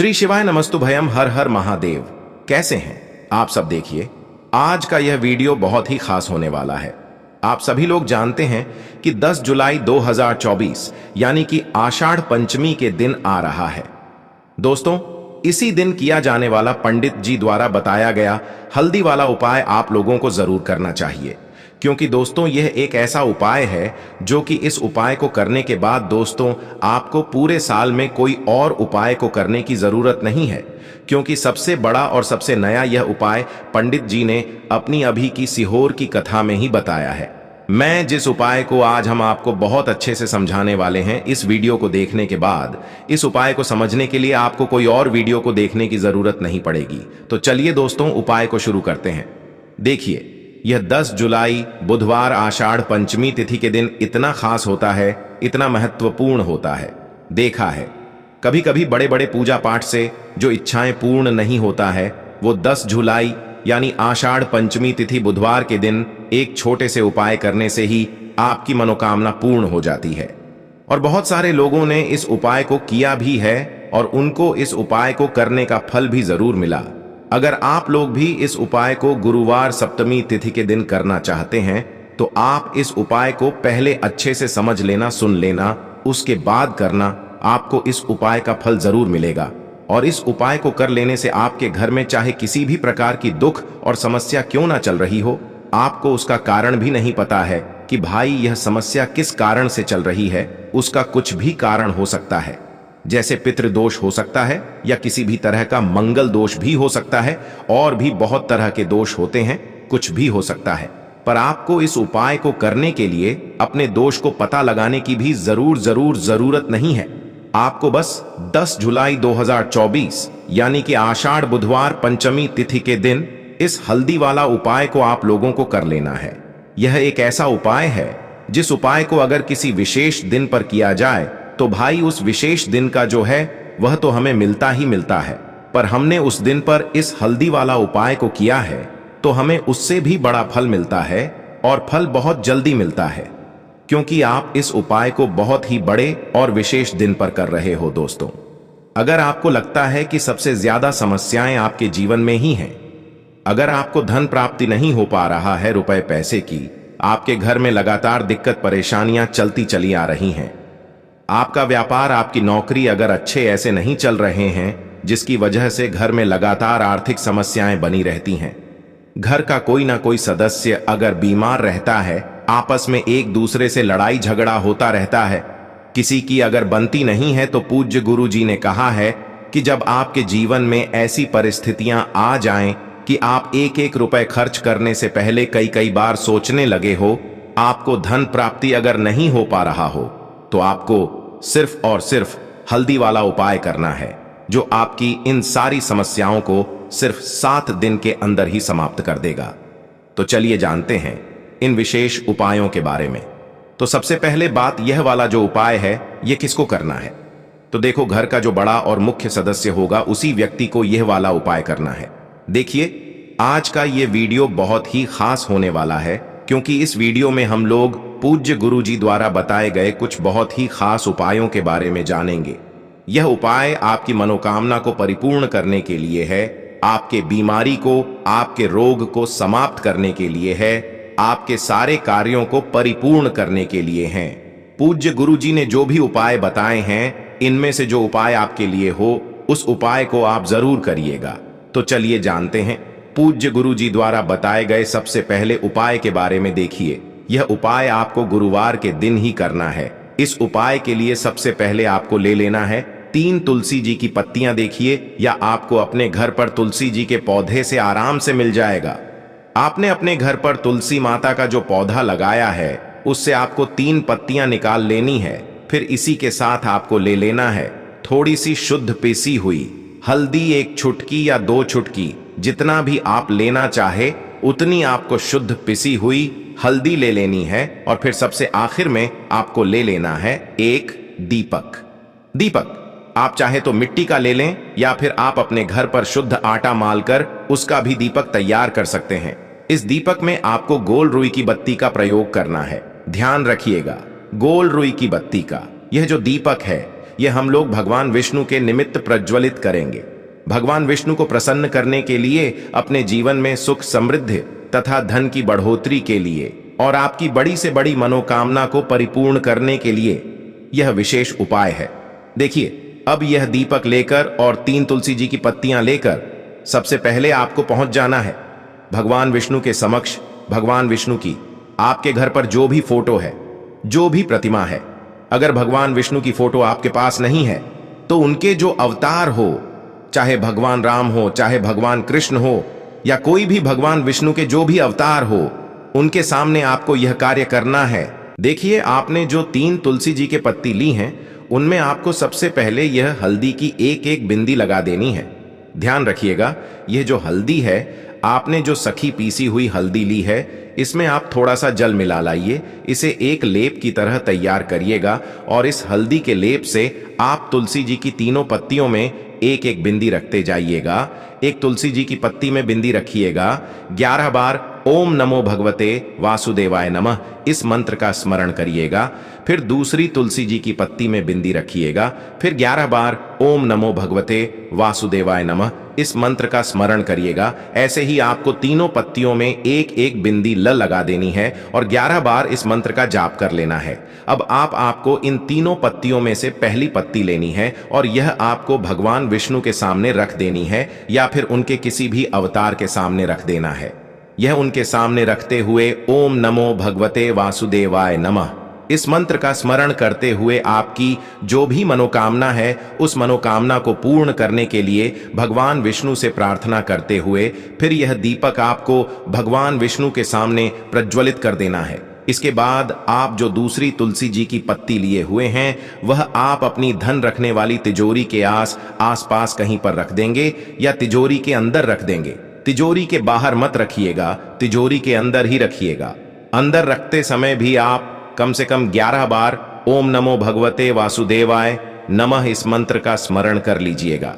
श्री शिवाय नमस्तुभयम। हर हर महादेव। कैसे हैं आप सब? देखिए, आज का यह वीडियो बहुत ही खास होने वाला है। आप सभी लोग जानते हैं कि 10 जुलाई 2024 यानी कि आषाढ़ पंचमी के दिन आ रहा है। दोस्तों, इसी दिन किया जाने वाला पंडित जी द्वारा बताया गया हल्दी वाला उपाय आप लोगों को जरूर करना चाहिए, क्योंकि दोस्तों यह एक ऐसा उपाय है जो कि इस उपाय को करने के बाद दोस्तों आपको पूरे साल में कोई और उपाय को करने की जरूरत नहीं है, क्योंकि सबसे बड़ा और सबसे नया यह उपाय पंडित जी ने अपनी अभी की सीहोर की कथा में ही बताया है। मैं जिस उपाय को आज हम आपको बहुत अच्छे से समझाने वाले हैं, इस वीडियो को देखने के बाद इस उपाय को समझने के लिए आपको कोई और वीडियो को देखने की जरूरत नहीं पड़ेगी। तो चलिए दोस्तों, उपाय को शुरू करते हैं। देखिए, यह 10 जुलाई बुधवार आषाढ़ पंचमी तिथि के दिन इतना खास होता है, इतना महत्वपूर्ण होता है। देखा है कभी कभी बड़े बड़े पूजा पाठ से जो इच्छाएं पूर्ण नहीं होता है, वो 10 जुलाई यानी आषाढ़ पंचमी तिथि बुधवार के दिन एक छोटे से उपाय करने से ही आपकी मनोकामना पूर्ण हो जाती है। और बहुत सारे लोगों ने इस उपाय को किया भी है और उनको इस उपाय को करने का फल भी जरूर मिला। अगर आप लोग भी इस उपाय को गुरुवार सप्तमी तिथि के दिन करना चाहते हैं तो आप इस उपाय को पहले अच्छे से समझ लेना, सुन लेना, उसके बाद करना। आपको इस उपाय का फल जरूर मिलेगा। और इस उपाय को कर लेने से आपके घर में चाहे किसी भी प्रकार की दुख और समस्या क्यों ना चल रही हो, आपको उसका कारण भी नहीं पता है कि भाई यह समस्या किस कारण से चल रही है, उसका कुछ भी कारण हो सकता है। जैसे पितृदोष हो सकता है या किसी भी तरह का मंगल दोष भी हो सकता है, और भी बहुत तरह के दोष होते हैं, कुछ भी हो सकता है। पर आपको इस उपाय को करने के लिए अपने दोष को पता लगाने की भी जरूरत नहीं है। आपको बस 10 जुलाई 2024 यानी कि आषाढ़ बुधवार पंचमी तिथि के दिन इस हल्दी वाला उपाय को आप लोगों को कर लेना है। यह एक ऐसा उपाय है जिस उपाय को अगर किसी विशेष दिन पर किया जाए तो भाई उस विशेष दिन का जो है वह तो हमें मिलता ही मिलता है, पर हमने उस दिन पर इस हल्दी वाला उपाय को किया है तो हमें उससे भी बड़ा फल मिलता है, और फल बहुत जल्दी मिलता है, क्योंकि आप इस उपाय को बहुत ही बड़े और विशेष दिन पर कर रहे हो। दोस्तों, अगर आपको लगता है कि सबसे ज्यादा समस्याएं आपके जीवन में ही हैं, अगर आपको धन प्राप्ति नहीं हो पा रहा है, रुपए पैसे की, आपके घर में लगातार दिक्कत परेशानियां चलती चली आ रही हैं, आपका व्यापार, आपकी नौकरी अगर अच्छे ऐसे नहीं चल रहे हैं, जिसकी वजह से घर में लगातार आर्थिक समस्याएं बनी रहती हैं, घर का कोई ना कोई सदस्य अगर बीमार रहता है, आपस में एक दूसरे से लड़ाई झगड़ा होता रहता है, किसी की अगर बनती नहीं है, तो पूज्य गुरु जी ने कहा है कि जब आपके जीवन में ऐसी परिस्थितियां आ जाएं कि आप एक एक रुपए खर्च करने से पहले कई बार सोचने लगे हो, आपको धन प्राप्ति अगर नहीं हो पा रहा हो, तो आपको सिर्फ और सिर्फ हल्दी वाला उपाय करना है, जो आपकी इन सारी समस्याओं को सिर्फ 7 दिन के अंदर ही समाप्त कर देगा। तो चलिए जानते हैं इन विशेष उपायों के बारे में। तो सबसे पहले बात, यह वाला जो उपाय है यह किसको करना है? तो देखो, घर का जो बड़ा और मुख्य सदस्य होगा उसी व्यक्ति को यह वाला उपाय करना है। देखिए, आज का ये वीडियो बहुत ही खास होने वाला है, क्योंकि इस वीडियो में हम लोग पूज्य गुरु जी द्वारा बताए गए कुछ बहुत ही खास उपायों के बारे में जानेंगे। यह उपाय आपकी मनोकामना को परिपूर्ण करने के लिए है, आपके बीमारी को, आपके रोग को समाप्त करने के लिए है, आपके सारे कार्यों को परिपूर्ण करने के लिए हैं। पूज्य गुरु जी ने जो भी उपाय बताए हैं, इनमें से जो उपाय आपके लिए हो, उस उपाय को आप जरूर करिएगा। तो चलिए जानते हैं पूज्य गुरु जी द्वारा बताए गए सबसे पहले उपाय के बारे में। देखिए, यह उपाय आपको गुरुवार के दिन ही करना है। इस उपाय के लिए सबसे पहले आपको ले लेना है 3 तुलसी जी की पत्तियां। देखिए, या आपको अपने घर पर तुलसी जी के पौधे से आराम से मिल जाएगा। आपने अपने घर पर तुलसी माता का जो पौधा लगाया है, उससे आपको 3 पत्तियां निकाल लेनी है। फिर इसी के साथ आपको ले लेना है थोड़ी सी शुद्ध पिसी हुई हल्दी, 1 चुटकी या 2 चुटकी, जितना भी आप लेना चाहे उतनी आपको शुद्ध पिसी हुई हल्दी ले लेनी है। और फिर सबसे आखिर में आपको ले लेना है एक दीपक। आप चाहे तो मिट्टी का ले लें, या फिर आप अपने घर पर शुद्ध आटा मालकर उसका भी दीपक तैयार कर सकते हैं। इस दीपक में आपको गोल रुई की बत्ती का प्रयोग करना है। ध्यान रखिएगा, गोल रुई की बत्ती का यह जो दीपक है, ये हम लोग भगवान विष्णु के निमित्त प्रज्वलित करेंगे। भगवान विष्णु को प्रसन्न करने के लिए, अपने जीवन में सुख समृद्धि तथा धन की बढ़ोतरी के लिए और आपकी बड़ी से बड़ी मनोकामना को परिपूर्ण करने के लिए यह विशेष उपाय है। देखिए, अब यह दीपक लेकर और 3 तुलसी जी की पत्तियां लेकर सबसे पहले आपको पहुंच जाना है भगवान विष्णु के समक्ष। भगवान विष्णु की आपके घर पर जो भी फोटो है, जो भी प्रतिमा है, अगर भगवान विष्णु की फोटो आपके पास नहीं है तो उनके जो अवतार हो, चाहे भगवान राम हो, चाहे भगवान कृष्ण हो, या कोई भी भगवान विष्णु के जो भी अवतार हो, उनके सामने आपको यह कार्य करना है। देखिए, आपने जो 3 तुलसी जी के पत्ती ली हैं, उनमें आपको सबसे पहले यह हल्दी की एक एक बिंदी लगा देनी है। ध्यान रखिएगा, यह जो हल्दी है, आपने जो सखी पीसी हुई हल्दी ली है, इसमें आप थोड़ा सा जल मिला लाइए, इसे एक लेप की तरह तैयार करिएगा और इस हल्दी के लेप से आप तुलसी जी की तीनों पत्तियों में एक एक बिंदी रखते जाइएगा। एक तुलसी जी की पत्ती में बिंदी रखिएगा। 11 बार ओम नमो भगवते वासुदेवाय नमः इस मंत्र का स्मरण करिएगा। फिर दूसरी तुलसी जी की पत्ती में बिंदी रखिएगा। फिर 11 बार ओम नमो भगवते वासुदेवाय नमः इस मंत्र का स्मरण करिएगा। ऐसे ही आपको तीनों पत्तियों में एक एक बिंदी ल लगा देनी है और 11 बार इस मंत्र का जाप कर लेना है। अब आपको इन तीनों पत्तियों में से पहली पत्ती लेनी है और यह आपको भगवान विष्णु के सामने रख देनी है या फिर उनके किसी भी अवतार के सामने रख देना है। यह उनके सामने रखते हुए ओम नमो भगवते वासुदेवाय नमः इस मंत्र का स्मरण करते हुए आपकी जो भी मनोकामना है, उस मनोकामना को पूर्ण करने के लिए भगवान विष्णु से प्रार्थना करते हुए फिर यह दीपक आपको भगवान विष्णु के सामने प्रज्वलित कर देना है। इसके बाद आप जो दूसरी तुलसी जी की पत्ती लिए हुए हैं, वह आप अपनी धन रखने वाली तिजोरी के आसपास कहीं पर रख देंगे या तिजोरी के अंदर रख देंगे। तिजोरी के बाहर मत रखिएगा, तिजोरी के अंदर ही रखिएगा। अंदर रखते समय भी आप कम से कम 11 बार ओम नमो भगवते वासुदेवाय नमः इस मंत्र का स्मरण कर लीजिएगा।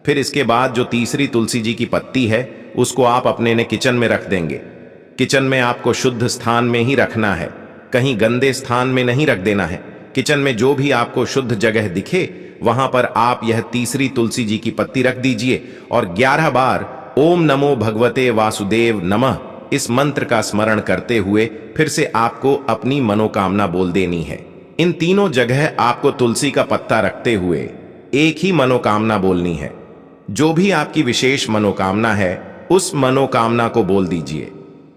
फिर इसके बाद जो तीसरी तुलसी जी की पत्ती है, उसको आप अपने ने किचन में रख देंगे। किचन में आपको शुद्ध स्थान में ही रखना है, कहीं गंदे स्थान में नहीं रख देना है। किचन में जो भी आपको शुद्ध जगह दिखे, वहां पर आप यह तीसरी तुलसी जी की पत्ती रख दीजिए और 11 बार ओम नमो भगवते वासुदेव नमः इस मंत्र का स्मरण करते हुए फिर से आपको अपनी मनोकामना बोल देनी है। इन तीनों जगह आपको तुलसी का पत्ता रखते हुए एक ही मनोकामना बोलनी है। जो भी आपकी विशेष मनोकामना है, उस मनोकामना को बोल दीजिए।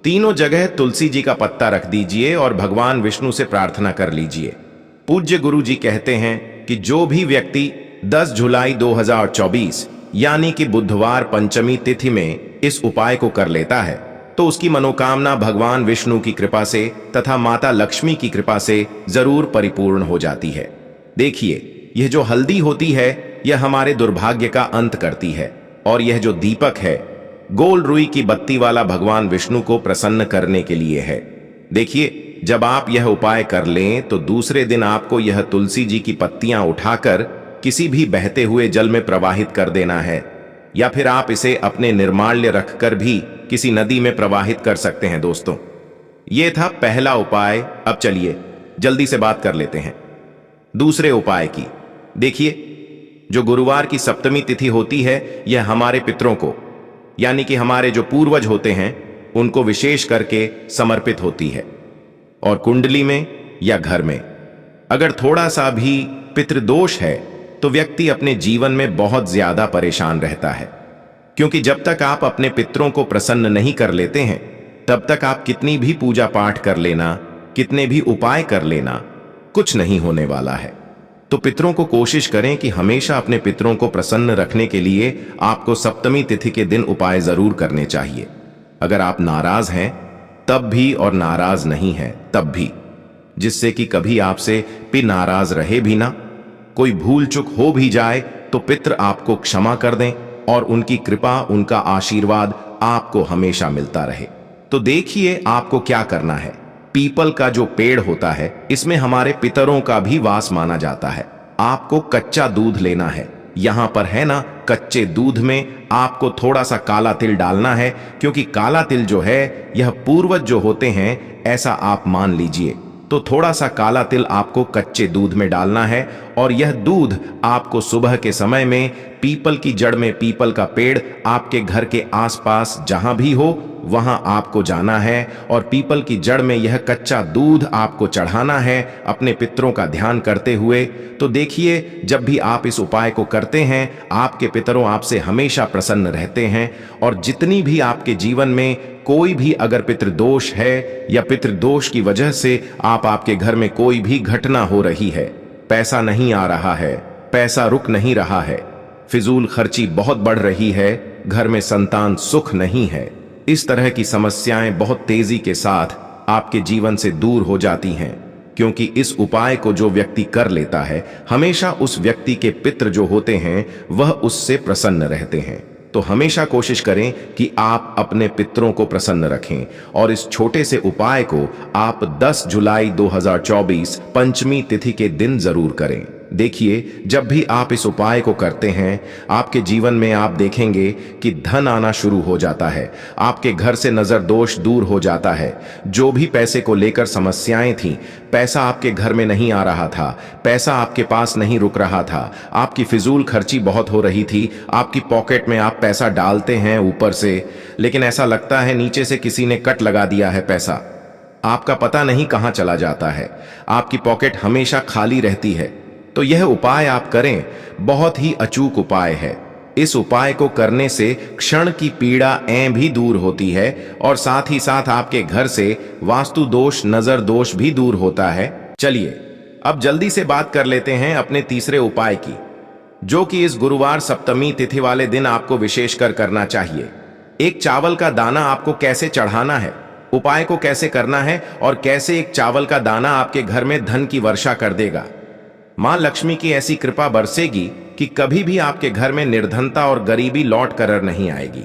तीनों जगह तुलसी जी का पत्ता रख दीजिए और भगवान विष्णु से प्रार्थना कर लीजिए। पूज्य गुरु जी कहते हैं कि जो भी व्यक्ति 10 जुलाई 2024 यानी कि बुधवार पंचमी तिथि में इस उपाय को कर लेता है, तो उसकी मनोकामना भगवान विष्णु की कृपा से तथा माता लक्ष्मी की कृपा से जरूर परिपूर्ण हो जाती है। देखिए, यह जो हल्दी होती है, यह हमारे दुर्भाग्य का अंत करती है और यह जो दीपक है, गोल रुई की बत्ती वाला भगवान विष्णु को प्रसन्न करने के लिए है। देखिए, जब आप यह उपाय कर लें तो दूसरे दिन आपको यह तुलसी जी की पत्तियां उठाकर किसी भी बहते हुए जल में प्रवाहित कर देना है या फिर आप इसे अपने निर्माल्य रखकर भी किसी नदी में प्रवाहित कर सकते हैं। दोस्तों, यह था पहला उपाय। अब चलिए जल्दी से बात कर लेते हैं दूसरे उपाय की। देखिए, जो गुरुवार की सप्तमी तिथि होती है, यह हमारे पितरों को यानी कि हमारे जो पूर्वज होते हैं, उनको विशेष करके समर्पित होती है। और कुंडली में या घर में अगर थोड़ा सा भी पितृदोष है तो व्यक्ति अपने जीवन में बहुत ज्यादा परेशान रहता है, क्योंकि जब तक आप अपने पितरों को प्रसन्न नहीं कर लेते हैं, तब तक आप कितनी भी पूजा पाठ कर लेना, कितने भी उपाय कर लेना, कुछ नहीं होने वाला है। तो पितरों को कोशिश करें कि हमेशा अपने पितरों को प्रसन्न रखने के लिए आपको सप्तमी तिथि के दिन उपाय जरूर करने चाहिए। अगर आप नाराज हैं तब भी और नाराज नहीं हैं तब भी, जिससे कि कभी आपसे भी नाराज रहे भी ना, कोई भूल चूक हो भी जाए तो पितृ आपको क्षमा कर दें और उनकी कृपा, उनका आशीर्वाद आपको हमेशा मिलता रहे। तो देखिए आपको क्या करना है। पीपल का जो पेड़ होता है, इसमें हमारे पितरों का भी वास माना जाता है। आपको कच्चा दूध लेना है। यहां पर है ना, कच्चे दूध में आपको थोड़ा सा काला तिल डालना है, क्योंकि काला तिल जो है यह पूर्वज जो होते हैं, ऐसा आप मान लीजिए। तो थोड़ा सा काला तिल आपको कच्चे दूध में डालना है और यह दूध आपको सुबह के समय में पीपल की जड़ में, पीपल का पेड़ आपके घर के आसपास जहां भी हो वहां आपको जाना है और पीपल की जड़ में यह कच्चा दूध आपको चढ़ाना है अपने पितरों का ध्यान करते हुए। तो देखिए, जब भी आप इस उपाय को करते हैं आपके पितरों आपसे हमेशा प्रसन्न रहते हैं और जितनी भी आपके जीवन में कोई भी अगर पितृदोष है या पितृदोष की वजह से आपके घर में कोई भी घटना हो रही है, पैसा नहीं आ रहा है, पैसा रुक नहीं रहा है, फिजूल खर्ची बहुत बढ़ रही है, घर में संतान सुख नहीं है, इस तरह की समस्याएं बहुत तेजी के साथ आपके जीवन से दूर हो जाती हैं। क्योंकि इस उपाय को जो व्यक्ति कर लेता है हमेशा उस व्यक्ति के पितृ जो होते हैं वह उससे प्रसन्न रहते हैं। तो हमेशा कोशिश करें कि आप अपने पितरों को प्रसन्न रखें और इस छोटे से उपाय को आप 10 जुलाई 2024 पंचमी तिथि के दिन जरूर करें। देखिए, जब भी आप इस उपाय को करते हैं आपके जीवन में आप देखेंगे कि धन आना शुरू हो जाता है, आपके घर से नजर दोष दूर हो जाता है। जो भी पैसे को लेकर समस्याएं थीं, पैसा आपके घर में नहीं आ रहा था, पैसा आपके पास नहीं रुक रहा था, आपकी फिजूल खर्ची बहुत हो रही थी, आपकी पॉकेट में आप पैसा डालते हैं ऊपर से लेकिन ऐसा लगता है नीचे से किसी ने कट लगा दिया है, पैसा आपका पता नहीं कहां चला जाता है, आपकी पॉकेट हमेशा खाली रहती है। तो यह उपाय आप करें, बहुत ही अचूक उपाय है। इस उपाय को करने से क्षण की पीड़ा भी दूर होती है और साथ ही साथ आपके घर से वास्तु दोष, नजर दोष भी दूर होता है। चलिए अब जल्दी से बात कर लेते हैं अपने तीसरे उपाय की, जो कि इस गुरुवार सप्तमी तिथि वाले दिन आपको विशेषकर करना चाहिए। एक चावल का दाना आपको कैसे चढ़ाना है, उपाय को कैसे करना है और कैसे एक चावल का दाना आपके घर में धन की वर्षा कर देगा। मां लक्ष्मी की ऐसी कृपा बरसेगी कि कभी भी आपके घर में निर्धनता और गरीबी लौट कर नहीं आएगी,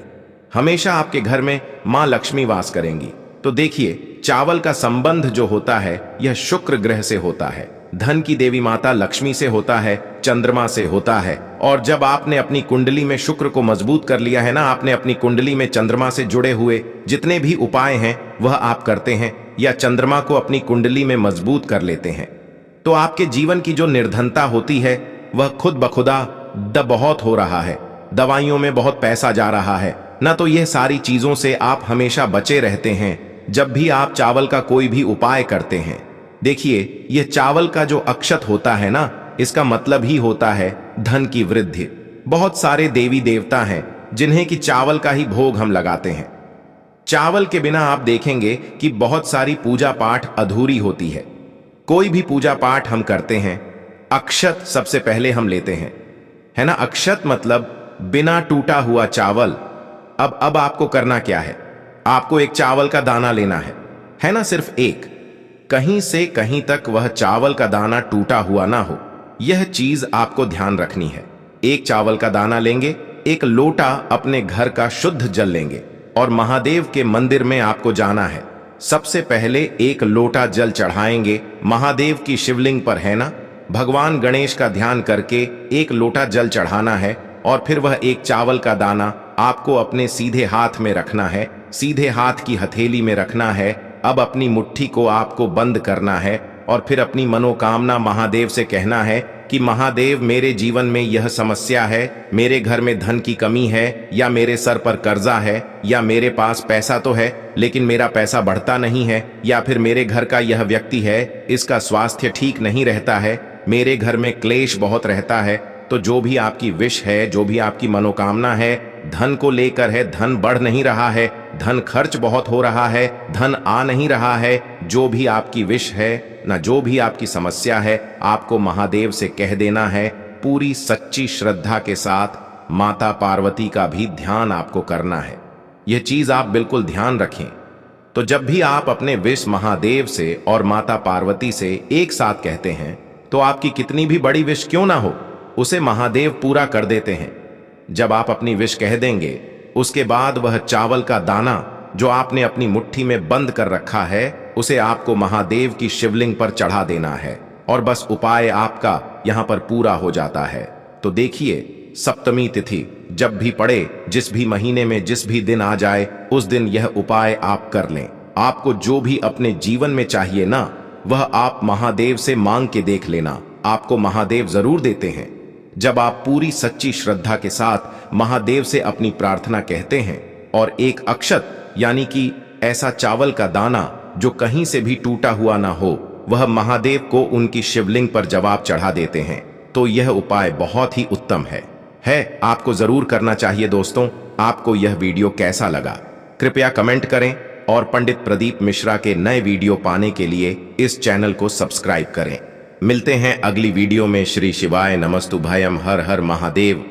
हमेशा आपके घर में मां लक्ष्मी वास करेंगी। तो देखिए, चावल का संबंध जो होता है यह शुक्र ग्रह से होता है, धन की देवी माता लक्ष्मी से होता है, चंद्रमा से होता है। और जब आपने अपनी कुंडली में शुक्र को मजबूत कर लिया है ना, आपने अपनी कुंडली में चंद्रमा से जुड़े हुए जितने भी उपाय हैं वह आप करते हैं या चंद्रमा को अपनी कुंडली में मजबूत कर लेते हैं, तो आपके जीवन की जो निर्धनता होती है वह खुद बखुदा बहुत हो रहा है, दवाइयों में बहुत पैसा जा रहा है ना, तो यह सारी चीजों से आप हमेशा बचे रहते हैं जब भी आप चावल का कोई भी उपाय करते हैं। देखिए, यह चावल का जो अक्षत होता है ना, इसका मतलब ही होता है धन की वृद्धि। बहुत सारे देवी देवता हैं जिन्हें कि चावल का ही भोग हम लगाते हैं। चावल के बिना आप देखेंगे कि बहुत सारी पूजा पाठ अधूरी होती है। कोई भी पूजा पाठ हम करते हैं, अक्षत सबसे पहले हम लेते हैं, है ना। अक्षत मतलब बिना टूटा हुआ चावल। अब आपको करना क्या है, आपको एक चावल का दाना लेना है ना, सिर्फ एक, कहीं से कहीं तक वह चावल का दाना टूटा हुआ ना हो, यह चीज आपको ध्यान रखनी है। एक चावल का दाना लेंगे, एक लोटा अपने घर का शुद्ध जल लेंगे और महादेव के मंदिर में आपको जाना है। सबसे पहले एक लोटा जल चढ़ाएंगे महादेव की शिवलिंग पर, है ना। भगवान गणेश का ध्यान करके एक लोटा जल चढ़ाना है और फिर वह एक चावल का दाना आपको अपने सीधे हाथ में रखना है, सीधे हाथ की हथेली में रखना है। अब अपनी मुट्ठी को आपको बंद करना है और फिर अपनी मनोकामना महादेव से कहना है कि महादेव, मेरे जीवन में यह समस्या है, मेरे घर में धन की कमी है या मेरे सर पर कर्जा है या मेरे पास पैसा तो है लेकिन मेरा पैसा बढ़ता नहीं है, या फिर मेरे घर का यह व्यक्ति है, इसका स्वास्थ्य ठीक नहीं रहता है, मेरे घर में क्लेश बहुत रहता है। तो जो भी आपकी विश है, जो भी आपकी मनोकामना है, धन को लेकर है, धन बढ़ नहीं रहा है, धन खर्च बहुत हो रहा है, धन आ नहीं रहा है, जो भी आपकी विश है ना, जो भी आपकी समस्या है, आपको महादेव से कह देना है। पूरी सच्ची श्रद्धा के साथ माता पार्वती का भी ध्यान आपको करना है, यह चीज आप बिल्कुल ध्यान रखें। तो जब भी आप अपने विश महादेव से और माता पार्वती से एक साथ कहते हैं तो आपकी कितनी भी बड़ी विश क्यों ना हो, उसे महादेव पूरा कर देते हैं। जब आप अपनी विश कह देंगे उसके बाद वह चावल का दाना जो आपने अपनी मुट्ठी में बंद कर रखा है उसे आपको महादेव की शिवलिंग पर चढ़ा देना है और बस उपाय आपका यहां पर पूरा हो जाता है। तो देखिए, सप्तमी तिथि जब भी पड़े, जिस भी महीने में जिस भी दिन आ जाए, उस दिन यह उपाय आप कर लें। आपको जो भी अपने जीवन में चाहिए ना, वह आप महादेव से मांग के देख लेना, आपको महादेव जरूर देते हैं। जब आप पूरी सच्ची श्रद्धा के साथ महादेव से अपनी प्रार्थना कहते हैं और एक अक्षत यानी कि ऐसा चावल का दाना जो कहीं से भी टूटा हुआ ना हो, वह महादेव को उनकी शिवलिंग पर जवाब चढ़ा देते हैं, तो यह उपाय बहुत ही उत्तम है आपको जरूर करना चाहिए। दोस्तों, आपको यह वीडियो कैसा लगा कृपया कमेंट करें और पंडित प्रदीप मिश्रा के नए वीडियो पाने के लिए इस चैनल को सब्सक्राइब करें। मिलते हैं अगली वीडियो में। श्री शिवाय नमस्तुभयम। हर हर महादेव।